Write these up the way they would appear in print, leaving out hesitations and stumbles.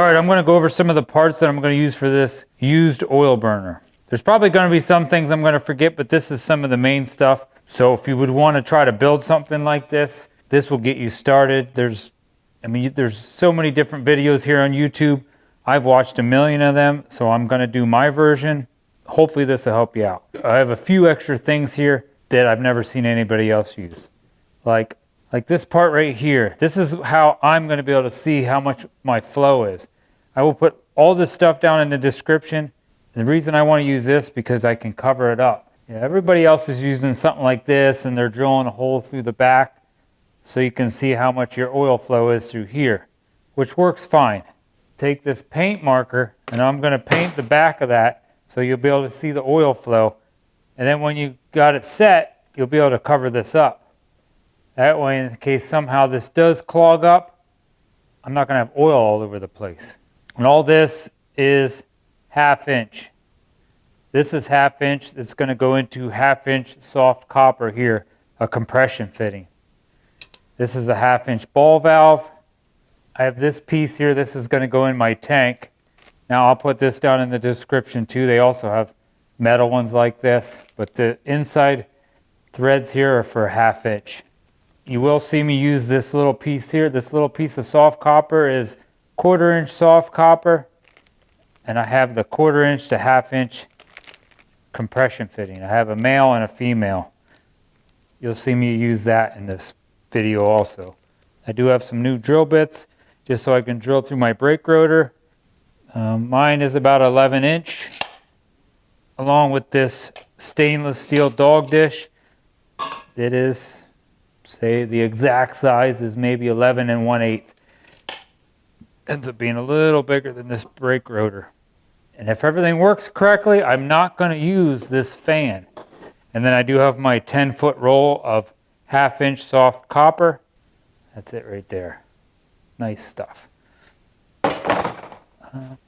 right, I'm going to go over some of the parts that I'm going to use for this used oil burner. There's probably going to be some things I'm going to forget, but this is some of the main stuff. So if you would want to try to build something like this, this will get you started. There's so many different videos here on YouTube. I've watched a million of them, so I'm going to do my version. Hopefully this will help you out. I have a few extra things here that I've never seen anybody else use. Like this part right here. This is how I'm going to be able to see how much my flow is. I will put all this stuff down in the description. The reason I want to use this because I can cover it up. Yeah, everybody else is using something like this and they're drilling a hole through the back so you can see how much your oil flow is through here, which works fine. Take this paint marker and I'm going to paint the back of that so you'll be able to see the oil flow. And then when you got it set, you'll be able to cover this up. That way, in case somehow this does clog up, I'm not going to have oil all over the place. And all this is 1/2 inch. This is 1/2 inch. It's going to go into 1/2 inch soft copper here, a compression fitting. This is a 1/2 inch ball valve. I have this piece here. This is going to go in my tank. Now I'll put this down in the description too. They also have metal ones like this, but the inside threads here are for 1/2 inch. You will see me use this little piece here. This little piece of soft copper is 1/4 inch soft copper, and I have the 1/4 inch to 1/2 inch compression fitting. I have a male and a female. You'll see me use that in this video also. I do have some new drill bits just so I can drill through my brake rotor. Mine is about 11 inch, along with this stainless steel dog dish. It is, say the exact size is maybe 11 1/8. Ends up being a little bigger than this brake rotor. And if everything works correctly, I'm not going to use this fan. And then I do have my 10-foot roll of 1/2 inch soft copper. That's it right there. Nice stuff.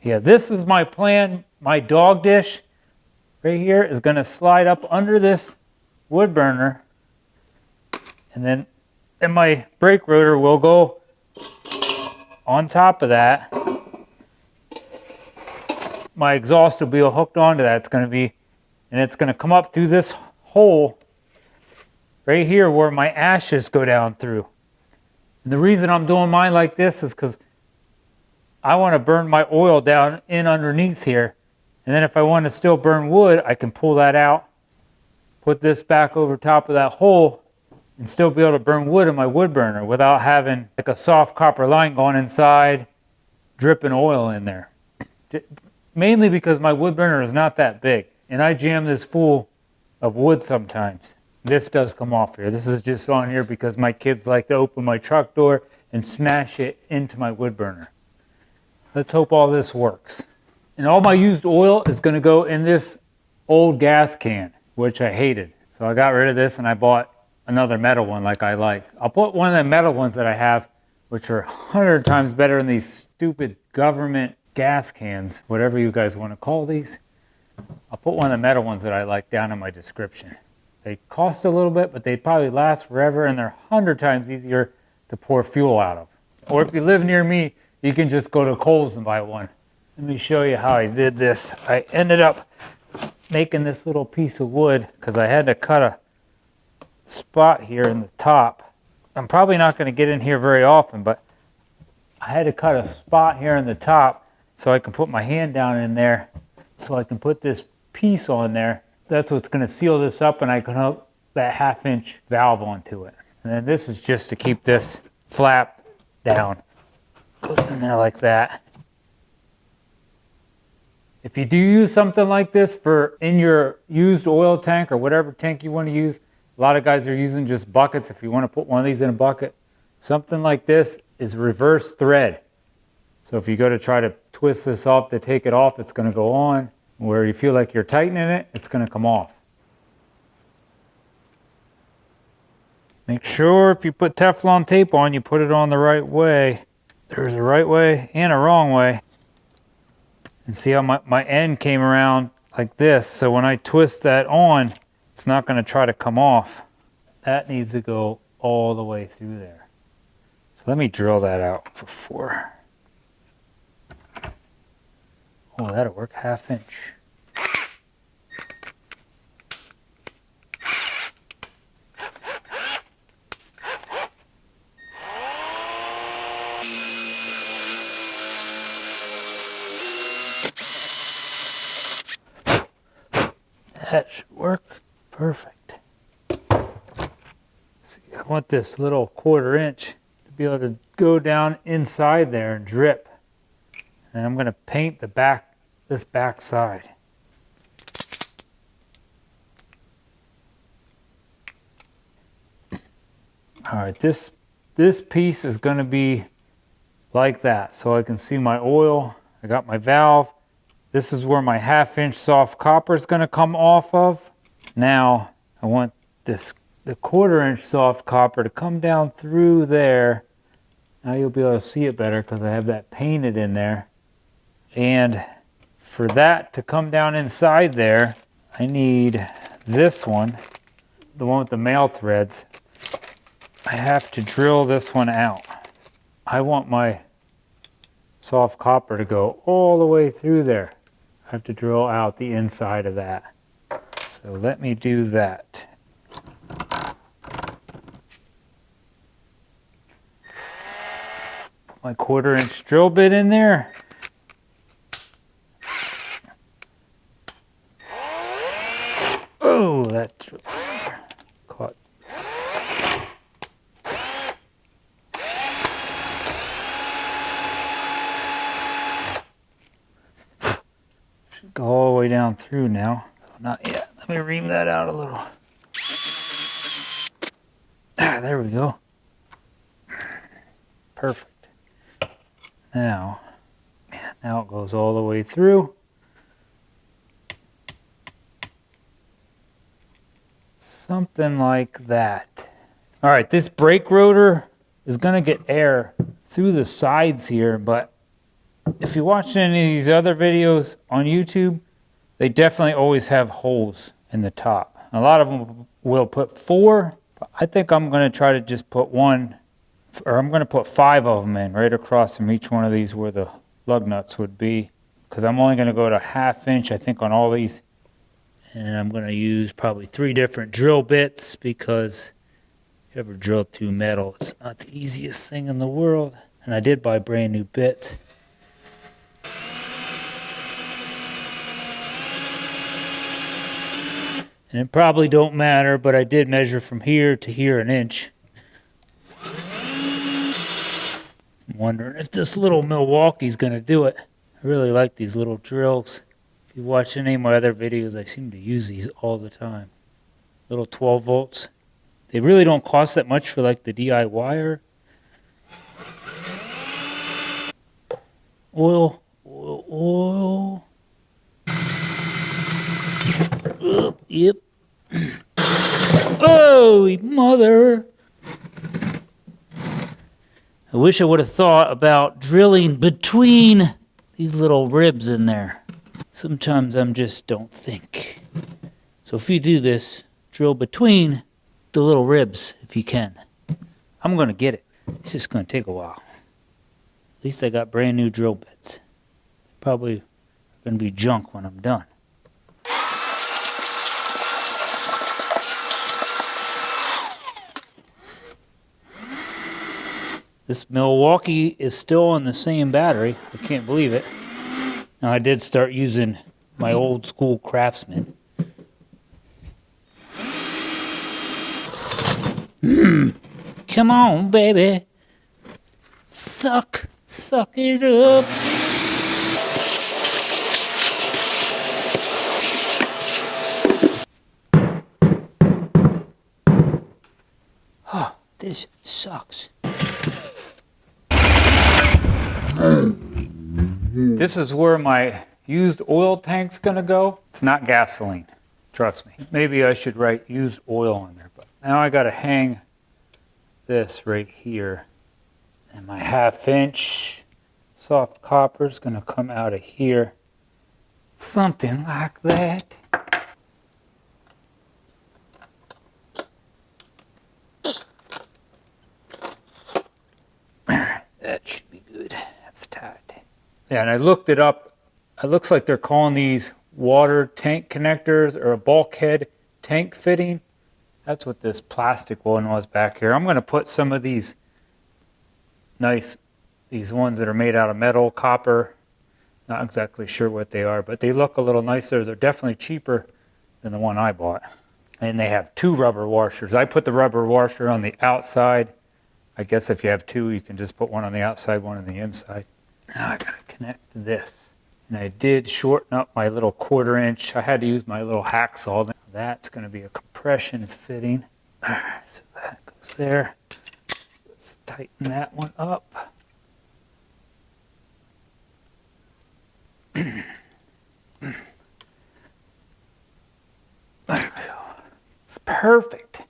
Yeah, this is my plan. My dog dish right here is going to slide up under this wood burner. And then my brake rotor will go on top of that. My exhaust will be hooked onto that. It's going to come up through this hole right here where my ashes go down through. And the reason I'm doing mine like this is because I want to burn my oil down in underneath here. And then if I want to still burn wood, I can pull that out, put this back over top of that hole, and still be able to burn wood in my wood burner without having like a soft copper line going inside, dripping oil in there. Mainly because my wood burner is not that big, and I jam this full of wood sometimes. This does come off here. This is just on here because my kids like to open my truck door and smash it into my wood burner. Let's hope all this works. And all my used oil is going to go in this old gas can, which I hated. So I got rid of this and I bought another metal one like I like. I'll put one of the metal ones that I have, which are 100 times better than these stupid government gas cans, whatever you guys want to call these. I'll put one of the metal ones that I like down in my description. They cost a little bit, but they probably last forever, and they're 100 times easier to pour fuel out of. Or if you live near me, you can just go to Kohl's and buy one. Let me show you how I did this. I ended up making this little piece of wood because I had to cut a spot here in the top. I'm probably not going to get in here very often, but I had to cut a spot here in the top so I can put my hand down in there so I can put this piece on there. That's what's going to seal this up, and I can hook that 1/2 inch valve onto it. And then this is just to keep this flap down. Goes in there like that. If you do use something like this for in your used oil tank or whatever tank you want to use, a lot of guys are using just buckets. If you want to put one of these in a bucket, something like this is reverse thread. So if you go to try to twist this off to take it off, it's going to go on. Where you feel like you're tightening it, it's going to come off. Make sure if you put Teflon tape on, you put it on the right way. There's a right way and a wrong way. And see how my end came around like this. So when I twist that on, it's not going to try to come off. That needs to go all the way through there. So let me drill that out for 4. Oh, that'll work, 1/2 inch. That should work. Perfect. See, I want this little 1/4 inch to be able to go down inside there and drip. And I'm going to paint the back, this back side. All right, this piece is going to be like that, so I can see my oil. I got my valve. This is where my 1/2 inch soft copper is going to come off of. Now I want the 1/4 inch soft copper to come down through there. Now you'll be able to see it better because I have that painted in there. And for that to come down inside there, I need this one, the one with the male threads. I have to drill this one out. I want my soft copper to go all the way through there. I have to drill out the inside of that. So let me do that. Put my 1/4 inch drill bit in there. Oh, that caught. Should go all the way down through now. Not yet. Let me ream that out a little. Ah, there we go. Perfect. Now it goes all the way through. Something like that. All right, this brake rotor is going to get air through the sides here, but if you watch any of these other videos on YouTube, they definitely always have holes in the top. A lot of them will put 4, but I think I'm going to try to just put 1, or I'm going to put 5 of them in right across from each one of these where the lug nuts would be, because I'm only going to go to 1/2 inch, I think, on all these. And I'm going to use probably 3 different drill bits, because if you ever drill through metal, it's not the easiest thing in the world. And I did buy brand new bits. And it probably don't matter, but I did measure from here to here 1 inch. I'm wondering if this little Milwaukee's going to do it. I really like these little drills. If you watch any of my other videos, I seem to use these all the time. Little 12 volts. They really don't cost that much for like the DIYer. Oil, oil, oil. Yep. Oh, mother. I wish I would have thought about drilling between these little ribs in there. Sometimes I just don't think. So if you do this, drill between the little ribs if you can. I'm going to get it. It's just going to take a while. At least I got brand new drill bits. Probably going to be junk when I'm done. This Milwaukee is still on the same battery. I can't believe it. Now I did start using my old school Craftsman. Come on, baby. Suck it up. Oh, this sucks. This is where my used oil tank's gonna go. It's not gasoline, trust me. Maybe I should write used oil on there, but now I gotta hang this right here. And my 1/2 inch soft copper is gonna come out of here. Something like that. That should be good. That's tight. Yeah, and I looked it up It looks like they're calling these water tank connectors or a bulkhead tank fitting. That's what this plastic one was back here. I'm going to put some of these these ones that are made out of metal, copper. Not exactly sure what they are, but they look a little nicer. They're definitely cheaper than the one I bought. And they have 2 rubber washers. I put the rubber washer on the outside. I guess if you have 2, you can just put one on the outside, one on the inside. Now I gotta connect this. And I did shorten up my little 1/4 inch. I had to use my little hacksaw. That's gonna be a compression fitting. All right, so that goes there. Let's tighten that one up. There we go. It's perfect.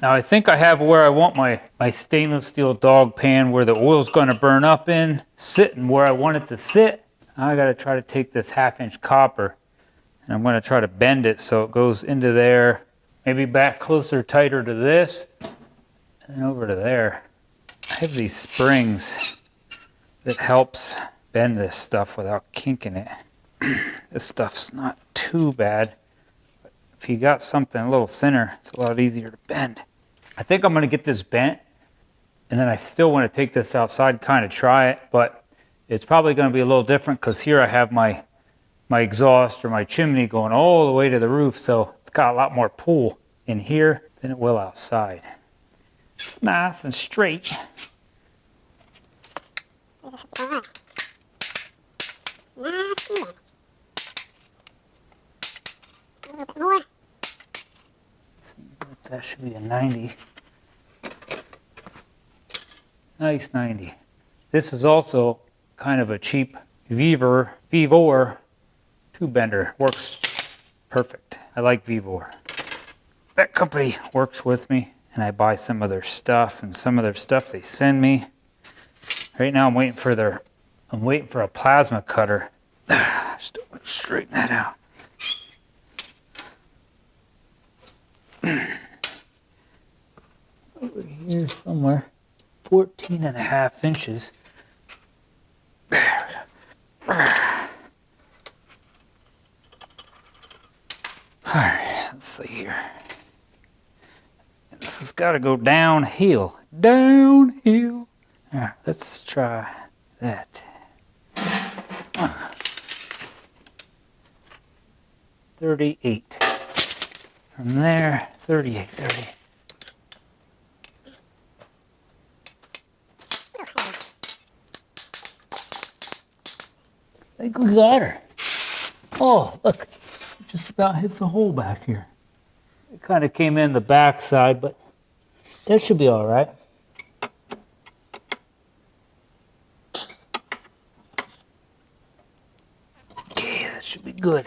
Now I think I have where I want my stainless steel dog pan where the oil's going to burn up in, sitting where I want it to sit. Now I got to try to take this 1/2 inch copper and I'm going to try to bend it so it goes into there, maybe back closer, tighter to this, and over to there. I have these springs that helps bend this stuff without kinking it. This stuff's not too bad. If you got something a little thinner, it's a lot easier to bend. I think I'm going to get this bent, and then I still want to take this outside, kind of try it, but it's probably going to be a little different because here I have my exhaust or my chimney going all the way to the roof, so it's got a lot more pull in here than it will outside. Nice and straight. Seems like that should be a 90. Nice 90. This is also kind of a cheap Vevor tube bender. Works perfect. I like Vevor. That company works with me, and I buy some of their stuff, and some of their stuff they send me. Right now I'm waiting for a plasma cutter. Still want to straighten that out. Over here somewhere, 14.5 inches. There we go. Alright, let's see here. This has got to go downhill. Downhill. Alright, let's try that. 38. From there, 38, 38. I think we got her. Oh, look. It just about hits a hole back here. It kind of came in the back side, but that should be all right. Yeah, that should be good.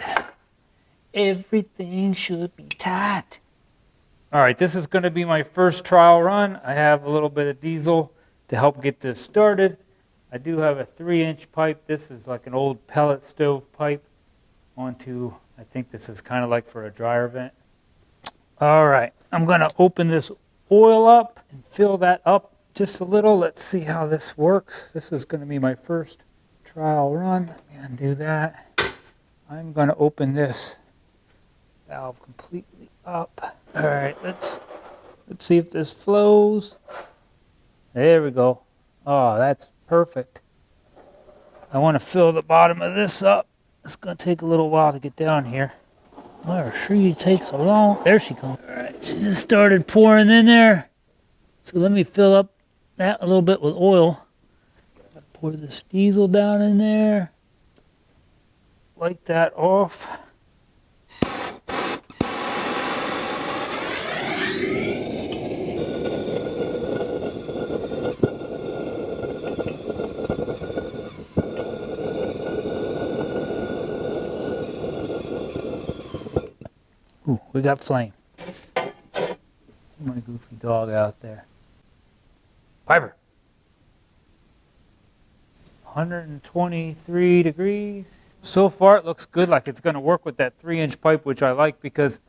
Everything should be tight. All right, this is going to be my first trial run. I have a little bit of diesel to help get this started. I do have a 3-inch pipe. This is like an old pellet stove pipe onto, I think this is kind of like for a dryer vent. All right, I'm going to open this oil up and fill that up just a little. Let's see how this works. This is going to be my first trial run. Let me undo that. I'm going to open this valve completely up. All right, let's see if this flows. There we go. Oh, that's perfect. I want to fill the bottom of this up. It's going to take a little while to get down here. Well, she takes a long. There she comes. All right, she just started pouring in there. So let me fill up that a little bit with oil. Pour this diesel down in there. Light that off. Ooh, we got flame. My goofy dog out there. Piper. 123 degrees. So far it looks good, like it's going to work with that 3-inch pipe, which I like because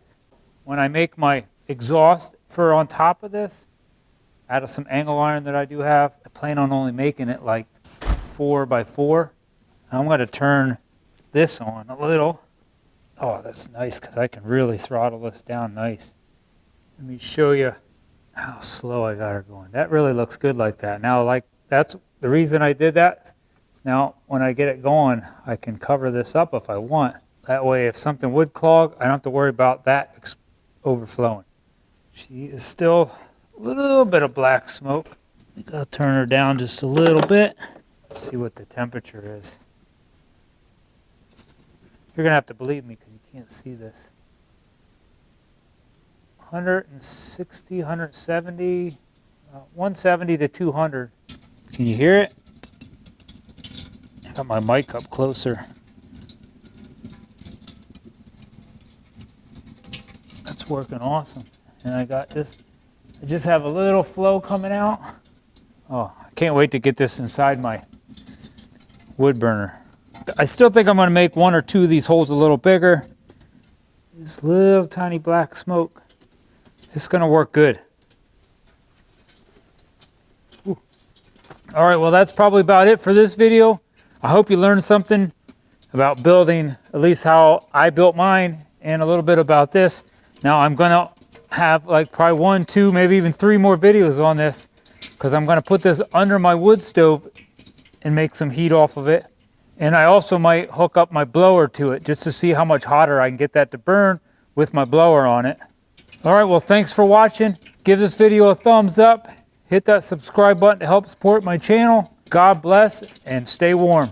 when I make my exhaust for on top of this, out of some angle iron that I do have, I plan on only making it like 4x4. I'm going to turn this on a little. Oh, that's nice because I can really throttle this down nice. Let me show you how slow I got her going. That really looks good like that. Now, like, that's the reason I did that. Now, when I get it going, I can cover this up if I want. That way, if something would clog, I don't have to worry about that overflowing. She is still a little bit of black smoke. I think I'll turn her down just a little bit. Let's see what the temperature is. You're going to have to believe me because you can't see this. 160, 170, 170 to 200. Can you hear it? Got my mic up closer. That's working awesome. And I got this. I just have a little flow coming out. Oh, I can't wait to get this inside my wood burner. I still think I'm going to make one or two of these holes a little bigger. This little tiny black smoke. It's going to work good. Ooh. All right, well, that's probably about it for this video. I hope you learned something about building, at least how I built mine, and a little bit about this. Now I'm going to have like probably 1, 2, maybe even 3 more videos on this, because I'm going to put this under my wood stove and make some heat off of it. And I also might hook up my blower to it just to see how much hotter I can get that to burn with my blower on it. All right, well, thanks for watching. Give this video a thumbs up. Hit that subscribe button to help support my channel. God bless and stay warm.